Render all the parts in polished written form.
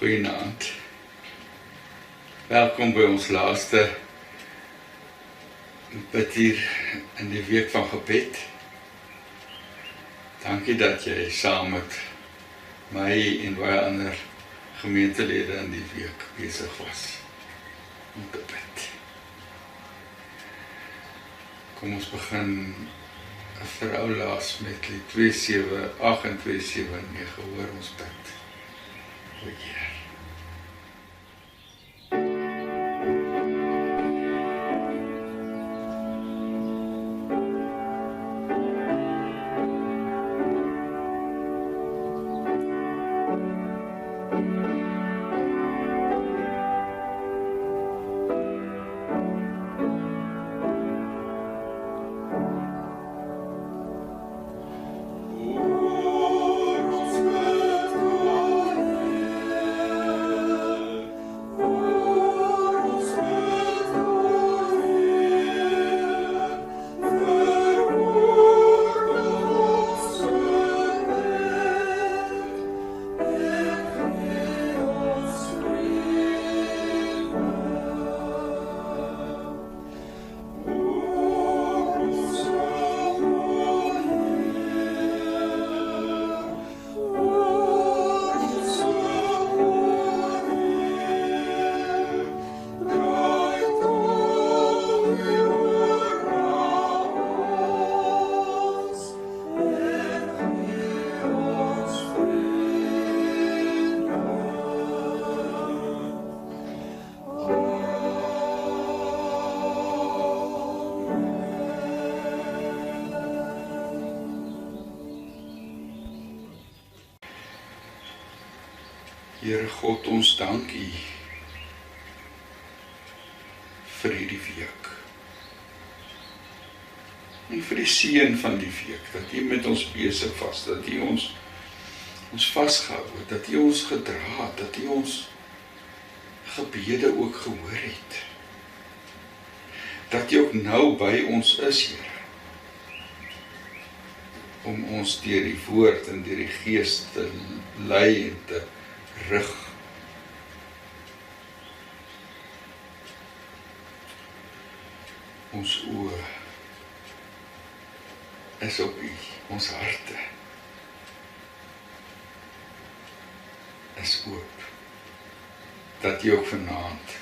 Goeienaand. Welkom by ons laaste bid hier in die week van gebed. Dankie dat jy saam met my en baie ander gemeentelede in die week besig was om te bid. Kom ons begin vir ou laas met lied 278 en 279, hoor ons bid. O Heer. Here God, ons dank U vir hierdie week. En vir die seën van die week, dat U met ons besig was, dat U ons vasgehou het, dat U ons gedra het, dat U ons gebede ook gehoor het. Dat U ook nou by ons is, Here, om ons deur die woord en deur die Gees te lei en te rig. Ons oë is op U, ons harte is oop, dat U ook vanaand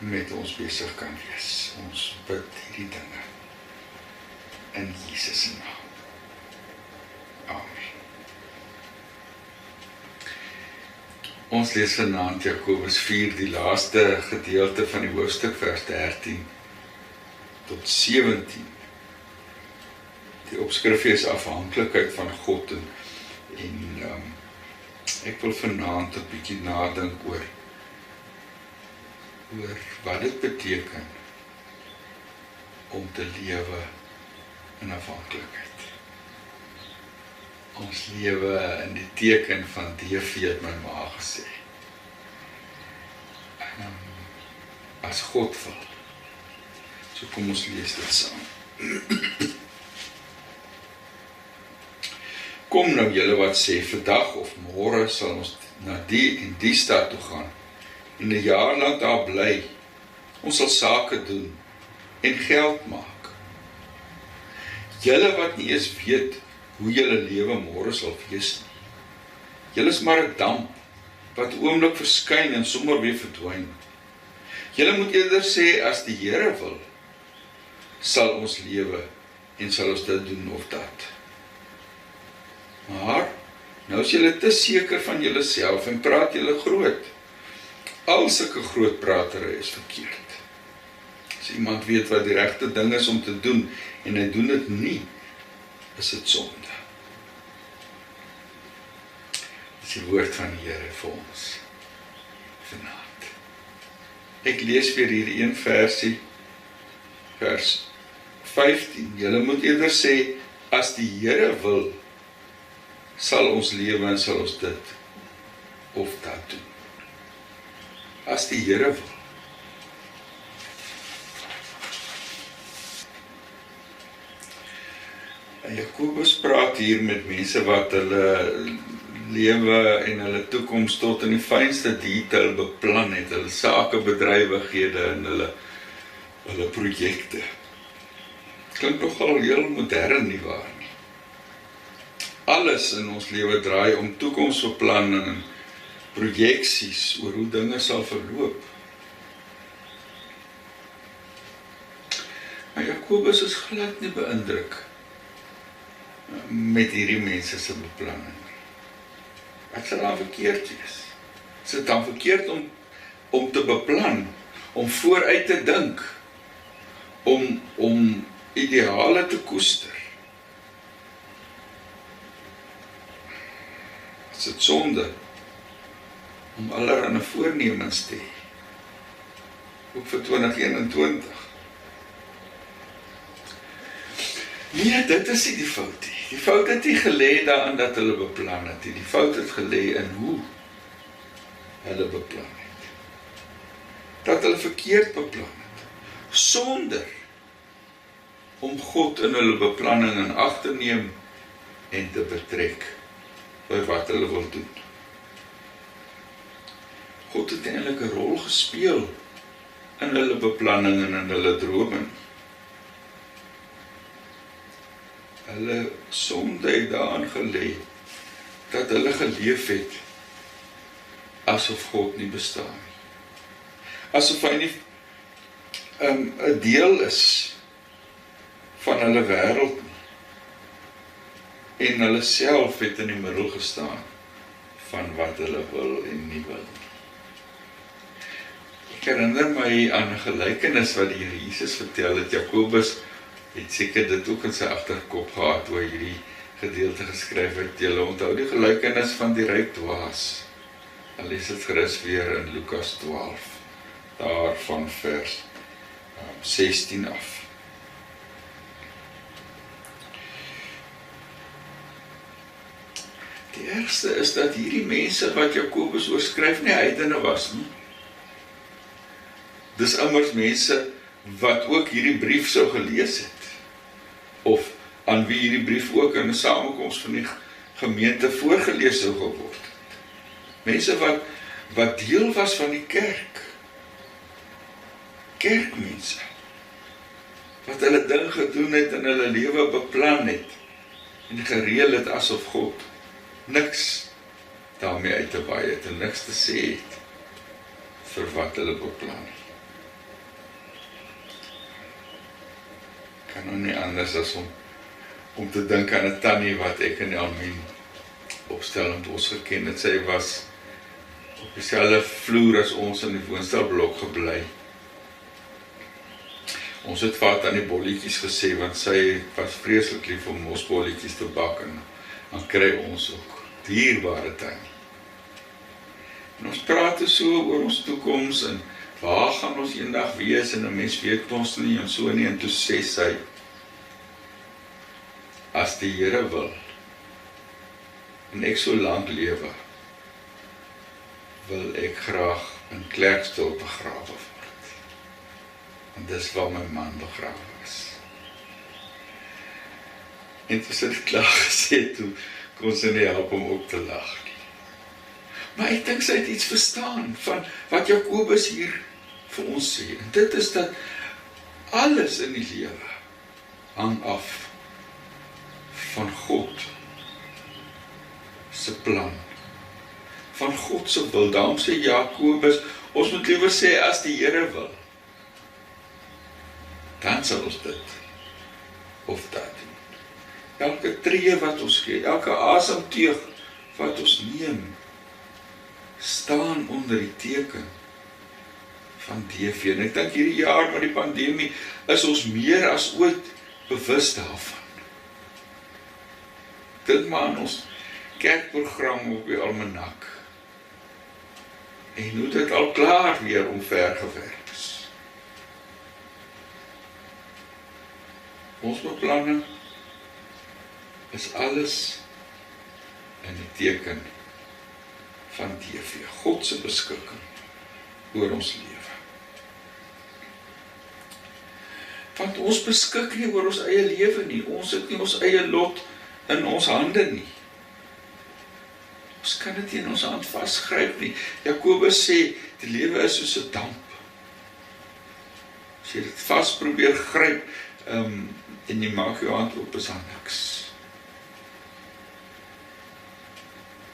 met ons besig kan wees. Ons bid hierdie dinge in Jesus se naam. Amen. Ons lees vanaand Jakobus 4, die laaste gedeelte van die hoofstuk, vers 13 tot 17. Die opskrif is afhanklikheid van God en ek wil vanaand 'n bietjie nadink oor wat dit beteken om te lewe in afhanklikheid. Ons lewe in die teken van DV, het my ma gesê. As God wil. So kom ons lees dit saam. Kom nou julle wat sê, vandag of môre sal ons na die en die stad toe gaan, en 'n jaar lank daar bly. Ons sal sake doen en geld maak. Julle wat nie eens weet hoe julle lewe môre sal wees nie. Julle is maar 'n damp, wat oomblik verskyn en sommer weer verdwyn. Julle moet eerder sê, as die Here wil, sal ons lewe en sal ons dit doen of dat. Maar, nou is julle te seker van julle self en praat julle groot. Al sulke groot pratery is verkeerd. As iemand weet wat die regte ding is om te doen, en hy doen dit nie, is dit sonde. Dit is die woord van die Here vir ons vanaand. Ek lees weer hierdie een versie, vers 15. Julle moet eerder sê, as die Here wil, sal ons lewe en sal ons dit of dat doen. As die Here wil. En Jakobus praat hier met mense wat hulle lewe en hulle toekoms tot in die fynste detail beplan het, hulle sakebedrywighede en hulle projekte. Klink nogal heel modern nie waar nie. Alles in ons lewe draai om toekomsbeplanning en projeksies oor hoe dinge sal verloop. Maar Jakobus is glad nie beïndruk met hierdie mense se beplanning. Wat sal dan verkeerd wees? Is dit dan verkeerd om te beplan, om vooruit te dink, om ideale te koester? Is dit sonde om allerhande voornemens te hê, ook vir 2021? Nee, dit is nie die fout nie. Die fout het nie gelê daarin dat hulle beplan het nie. Die fout het gelê in hoe hulle beplan het. Dat hulle verkeerd beplan het, sonder om God in hulle beplanning in ag te neem en te betrek by wat hulle wil doen. God het eintlik 'n rol gespeel in hulle beplanning en in hulle drome. Hulle sonde het daarin gelê dat hulle geleef het asof God nie bestaan nie. Asof hy nie 'n deel is van hulle wêreld nie. En hulle self het in die middel gestaan van wat hulle wil en nie wil nie. Ek herinner my aan 'n gelykenis wat die Here Jesus vertel het. Jakobus het seker dit ook in sy agterkop gehad toe hy hierdie gedeelte geskryf het. Julle onthou die gelykenis van die ryk dwaas. Dan lees dit gerus weer in Lukas 12, daar van vers 16 af. Die ergste is dat hierdie mense wat Jakobus oorskryf nie heidene was nie. Dis immers mense wat ook hierdie brief sou gelees het, of aan wie hierdie brief ook in 'n samekoms van die gemeente voorgelees sou geword het. Mense wat deel was van die kerkmense, wat hulle ding gedoen het en hulle lewe beplan het, en gereël het asof God niks daarmee uit te waai het, en niks te sê het, vir wat hulle beplan het. Kan nou nie anders as om te dink aan 'n tannie wat ek in Almien opstellend ons geken het. Sy was op dieselfde vloer as ons in die woonstelblok gebly. Ons het vir haar tannie bolletjies gesê, want sy was vreeslik lief om mosbolletjies te bak, en dan kry ons ook dierbare tannie. En ons praat so oor ons toekoms, en waar gaan ons eendag wees, en 'n mens weet ons nie, en so nie, en toe sê sy, as die Here wil, en ek so lank lewe, wil ek graag in Klerksdorp begrawe word. En dis waar my man begrawe is. En toe sy dit klaar gesê, toe kon sy nie help om ook te lag nie. Maar ek dink sy het iets verstaan van wat Jakobus hier vir ons sê. En dit is dat alles in die lewe hang af van God se plan, van God se wil. Daarom sê Jakobus, ons moet liewer sê as die Here wil, dan sal ons dit of dat doen. Elke tree wat ons gee, elke asemteug wat ons neem, staan onder die teken van DV. En ek dink hierdie jaar met die pandemie is ons meer as ooit bewus daarvan. Dink maar aan ons kerkprogram op die almanak. En hoe dit al klaar weer omvergewerk is. Ons beplanning is alles in die teken van DV, God se beskikking oor ons lewe. Want ons beskik nie oor ons eie lewe nie, ons het nie ons eie lot in ons hande nie. kan dit in ons hand vasgryp nie. Jakobus sê, die lewe is soos 'n damp. As jy dit vas probeer gryp, en jy maak jou hand oop, is daar niks.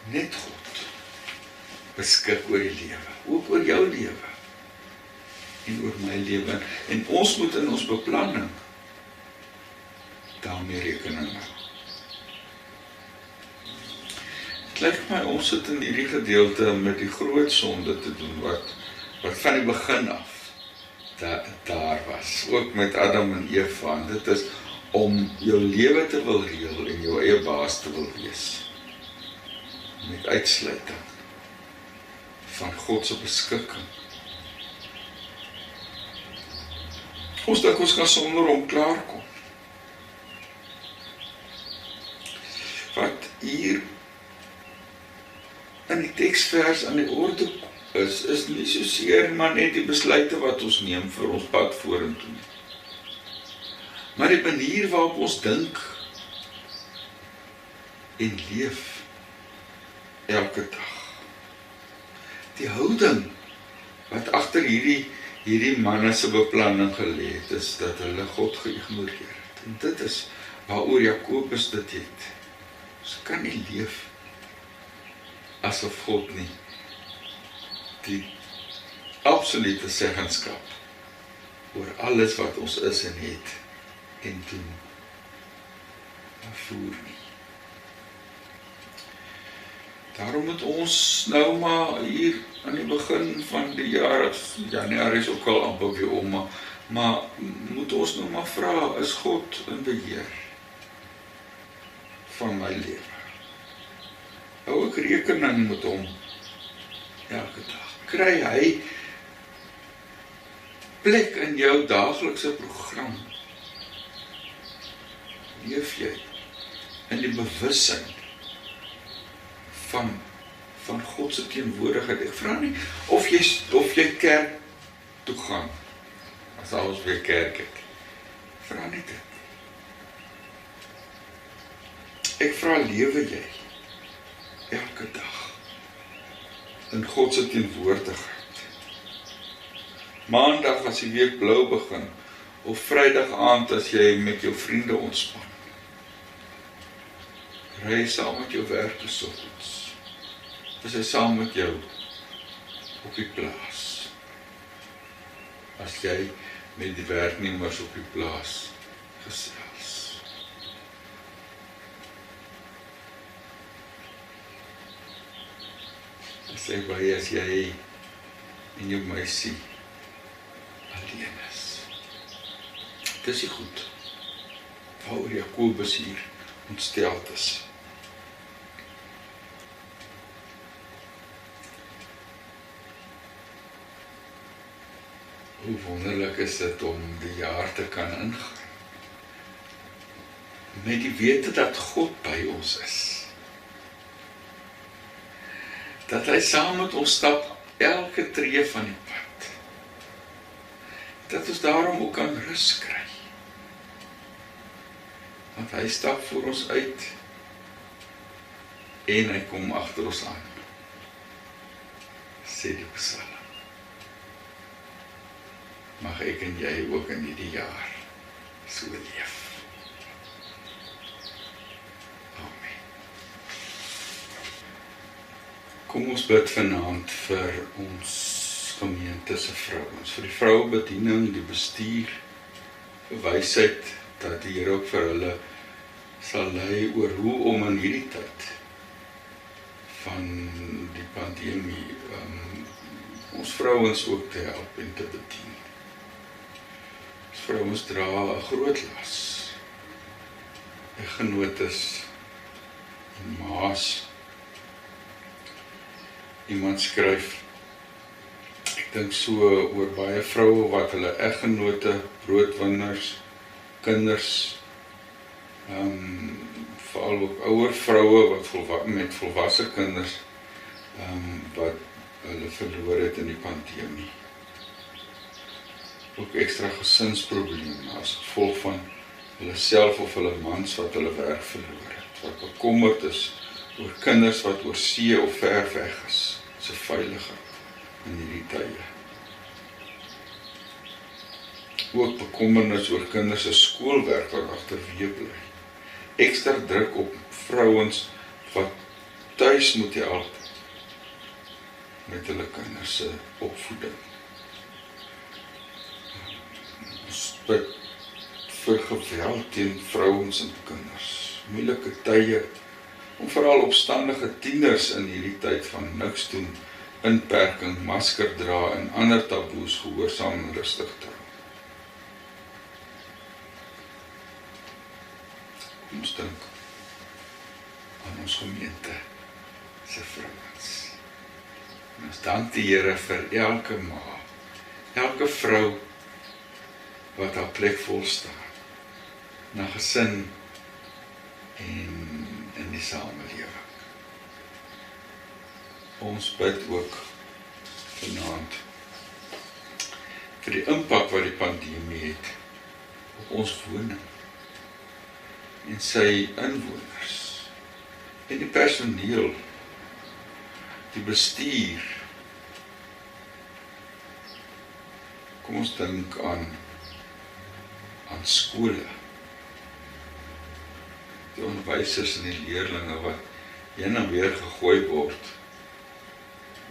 Net God beskik oor die lewe, ook oor jou lewe, en oor my lewe, en ons moet in ons beplanning daarmee rekening hou. Het lyk my ons sit in hierdie gedeelte met die groot sonde te doen, wat van die begin af daar was, ook met Adam en Eva, en dit is om jou lewe te wil reël en jou eie baas te wil wees, met uitsluiting van God se beskikking. Ons dink ons kan sonder hom klaarkom. Wat hier in die teksvers aan die orde is nie soseer maar net die besluite wat ons neem vir ons pad vorentoe nie, maar die manier waarop ons dink en leef elke dag. Die houding wat agter hierdie manne se beplanning gelê het, is dat hulle God geïgnoreer het. En dit is waaroor Jakobus dit het. Ons kan nie leef asof God nie die absolute seggenskap oor alles wat ons is en het en doen voer nie. Daarom moet ons nou maar hier aan die begin van die jaar, Januarie is ook al amper weer om, maar moet ons nou maar vra, is God in beheer van my lewe? Hou ek rekening met hom elke dag? Kry hy plek in jou daaglikse program? Leef jy in die bewussyn van God se teenwoordigheid? Ek vra nie of jy kerk toe gaan, as ons weer kerk het. Vra nie dit. Ek vra, lewe jy elke dag in God se teenwoordigheid? Maandag as die week blou begin, of Vrydag aand as jy met jou vriende ontspan. Ry saam met jou werk te soggens. Is hy saam met jou op die plaas? As jy met die werknemers op die plaas gesels. As hy by as jy en jou meisie alleen is. Dit is nie goed. Waaroor Jakobus hier ontsteld is. Hoe wonderlik is dit om die jaar te kan ingaan, met die wete dat God by ons is. Dat hy saam met ons stap elke tree van die pad. Dat ons daarom ook kan rus kry. Want hy stap voor ons uit en hy kom agter ons aan. Sê die Psalm. Mag ek en jy ook in hierdie jaar so leef. Amen. Kom ons bid vanaand vir ons gemeente se vrouens, vir die vroubediening, die bestuur, vir wysheid, dat die Here ook vir hulle sal lei oor hoe om in hierdie tyd van die pandemie ons vrouens ook te help en te bedien. Vrouens dra 'n groot las. Eggenotes en maas. Iemand skryf, ek dink so oor baie vroue wat hulle eggenote, broodwinners, kinders, veral ook ouer vroue wat met volwasse kinders, wat hulle verloor het in die pandemie. Ook ekstra gesinsprobleme as gevolg van hulle self of hulle mans wat hulle werk verloor het, wat bekommerd is oor kinders wat oor see of ver weg is, se veiligheid in hierdie tye. Ook bekommernis oor kinders se skoolwerk wat agterweë bly. Ekstra druk op vrouens wat tuis moet help met hulle kinders se opvoeding. Ons bid vir geweld teen vrouens en kinders, moeilike tye, om veral opstandige tieners in hierdie tyd van niks doen, inperking, masker dra en ander taboes gehoorsaam en rustig trou. Kom ons dink aan ons gemeente se vrouens. En ons dank die Here vir elke ma, elke vrou wat haar plek vol staan, na gesin en in die samelewing. Ons bid ook vanaand vir die impak wat die pandemie het op ons woning en sy inwoners en die personeel, die bestuur. Kom ons dink aan skole, die onderwysers en die leerlinge wat heen en weer gegooi word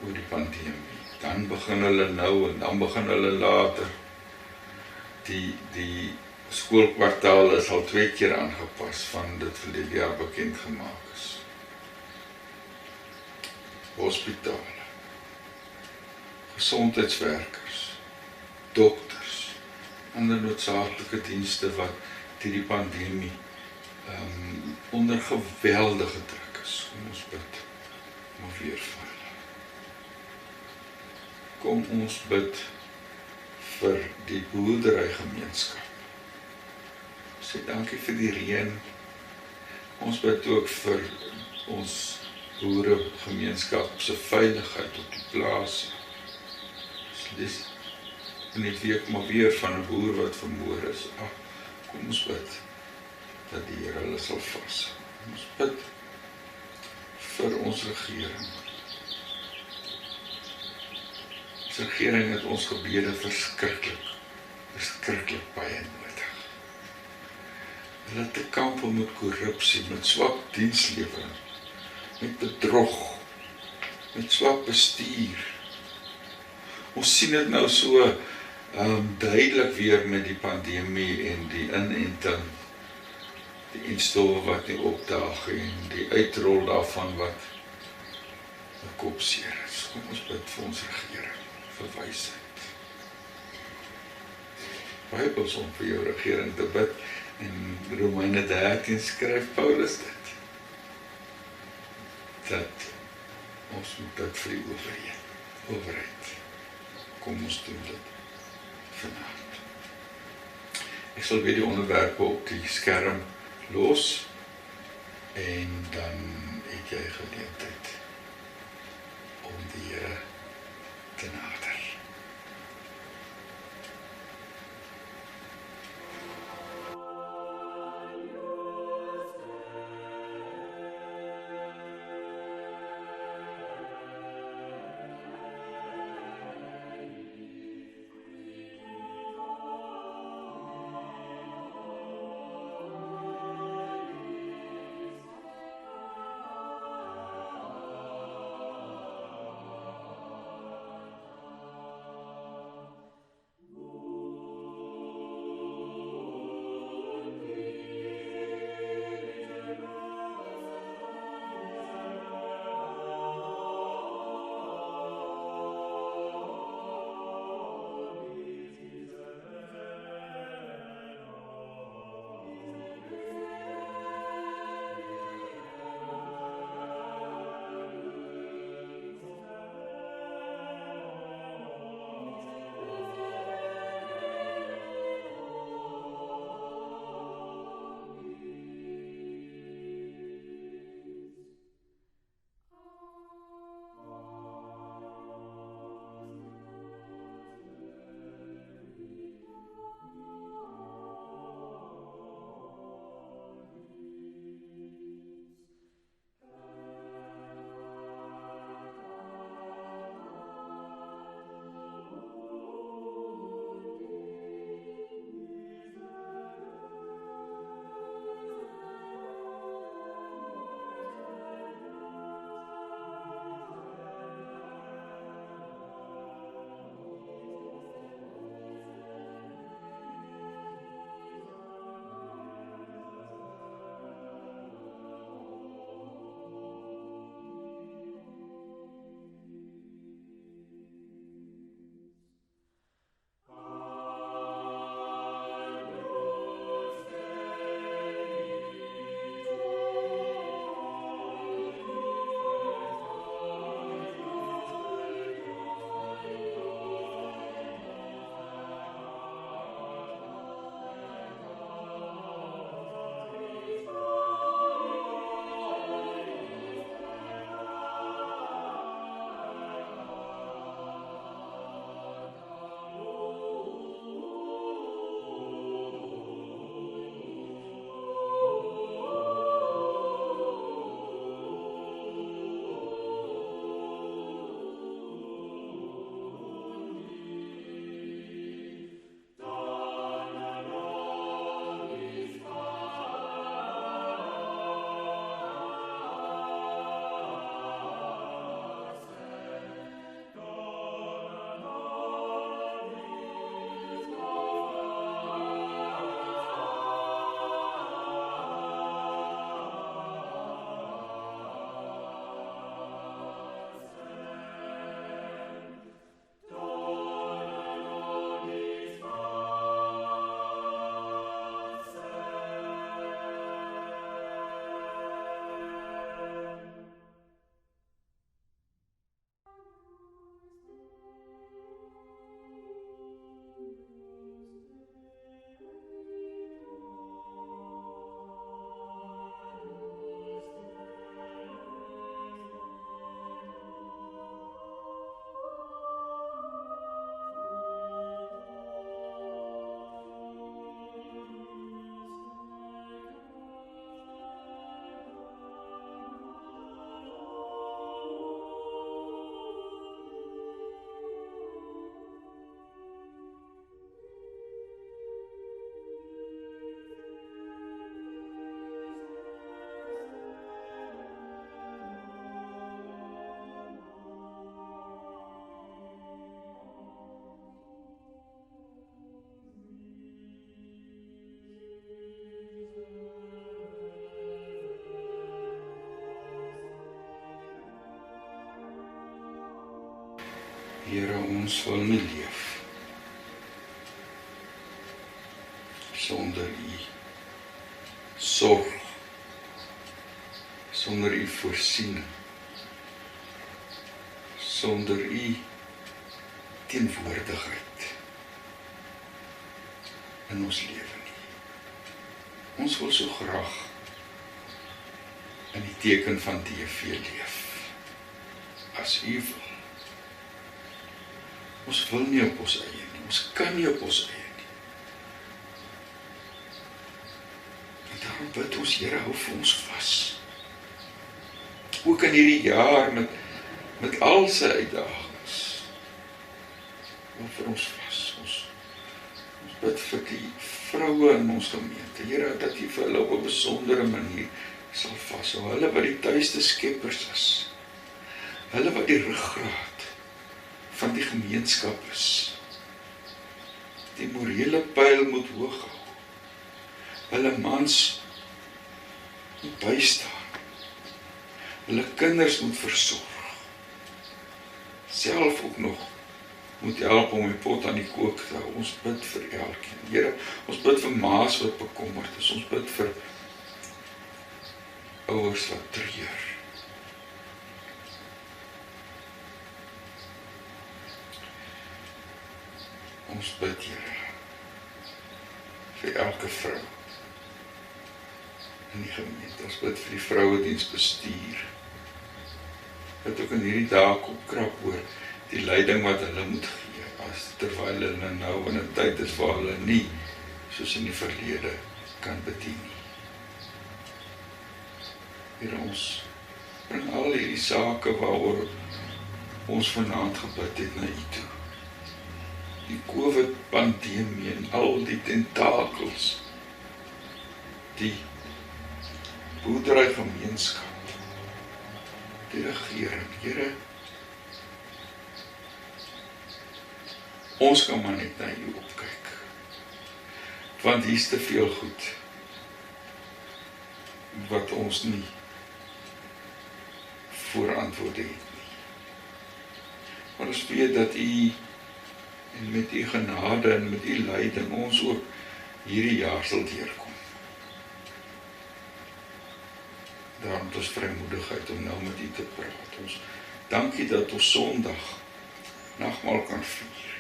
oor die pandemie. Dan begin hulle nou en dan begin hulle later. Die skoolkwartaal is al 2 keer aangepas van dit verlede jaar bekend gemaak is. Hospitale, gesondheidswerkers, dokters, ander noodsaaklike dienste wat deur die pandemie onder geweldige druk is. Kom ons bid maar weer vir hulle. Kom ons bid vir die boerderygemeenskap. Sê dankie vir die reën. Ons bid ook vir ons boeregemeenskap se veiligheid op die plaas. Dis in die week maar weer van 'n boer wat vermoor is. Kom ons bid dat die Here hulle sal vas. Ons bid vir ons regering. Ons regering het ons gebede verskriklik baie nodig. Hulle te kamp met korrupsie, met swak dienslewering, met bedrog, met swak bestuur. Ons sien dit nou so duidelik weer met die pandemie en die inenting, die instowwe wat nie opdaag en die uitrol daarvan wat 'n kopseer is. Kom ons bid vir ons regering, vir wysheid. Bybels om vir jou regering te bid, en Romeine 13 skryf Paulus dit, dat ons moet dit vir die owerheid. Kom ons doen dit vanaand. Ek sal weer die onderwerpe op die skerm los, en dan het jy geleentheid om die Here te nader. Here, ons wil nie leef sonder U sorg, sonder U voorsiening, sonder U teenwoordigheid in ons lewe nie. Ons wil so graag in die teken van DV leef, as U wil. Ons wil nie op ons eie nie, ons kan nie op ons eie nie. En daarom bid ons, Here, hou vir ons vas. Ook in hierdie jaar met al sy uitdagings, hou vir ons vas. Ons bid vir die vroue in ons gemeente, Here, dat U vir hulle op 'n besondere manier sal vashou. Hulle wat die tuiste skeppers is, hulle wat die ruggraat van die gemeenskap is. Die morele pyl moet hoog hou. Hulle mans moet bystaan. Hulle kinders moet versorg. Self ook nog moet help om die pot aan die kook te hou. Ons bid vir elkeen. Here, ons bid vir ma's wat bekommerd is. Ons bid vir ouers wat treur. Ons bid, Here, vir elke vrou in die gemeente. Ons bid vir die vrouediensbestuur, wat ook in hierdie dae opkrap oor die leiding wat hulle moet gee, terwyl hulle nou in 'n tyd is waar hulle nie, soos in die verlede, kan bedien nie. Here, ons bring al hierdie sake waaroor ons vanaand gebid het na U toe. Die COVID-pandemie en al die tentakels, die boerderygemeenskap, die regering. Here, ons kan maar net na U opkyk, want hier is te veel goed wat ons nie voorantwoorde het nie. Maar ons weet dat U en met U genade en met U leiding ons ook hierdie jaar sal deurkom. Daarom het ons vrymoedigheid om nou met U te praat. Ons dankie dat ons Sondag nagmaal kan vier,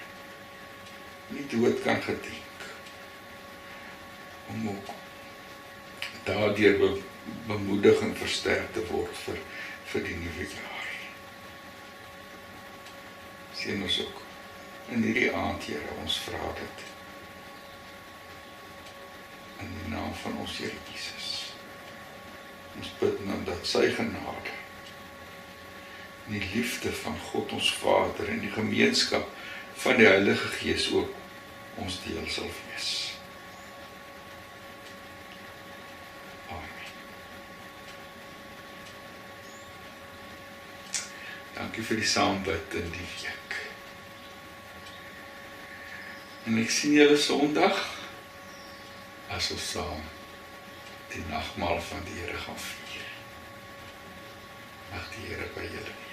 nie dood kan gedenk, om ook daardeur bemoedig en versterk te word vir die nuwe jaar. Sien ons ook in hierdie aand, Here, ons vra dit in die naam van ons Here Jesus. Ons bid nou dat sy genade en die liefde van God ons Vader en die gemeenskap van die Heilige Gees ook ons deel sal wees. Amen. Dankie vir die saambid in die week. En ek sien julle Sondag, as ons saam die nagmaal van die Here gaan vier. Mag die Here by julle wees.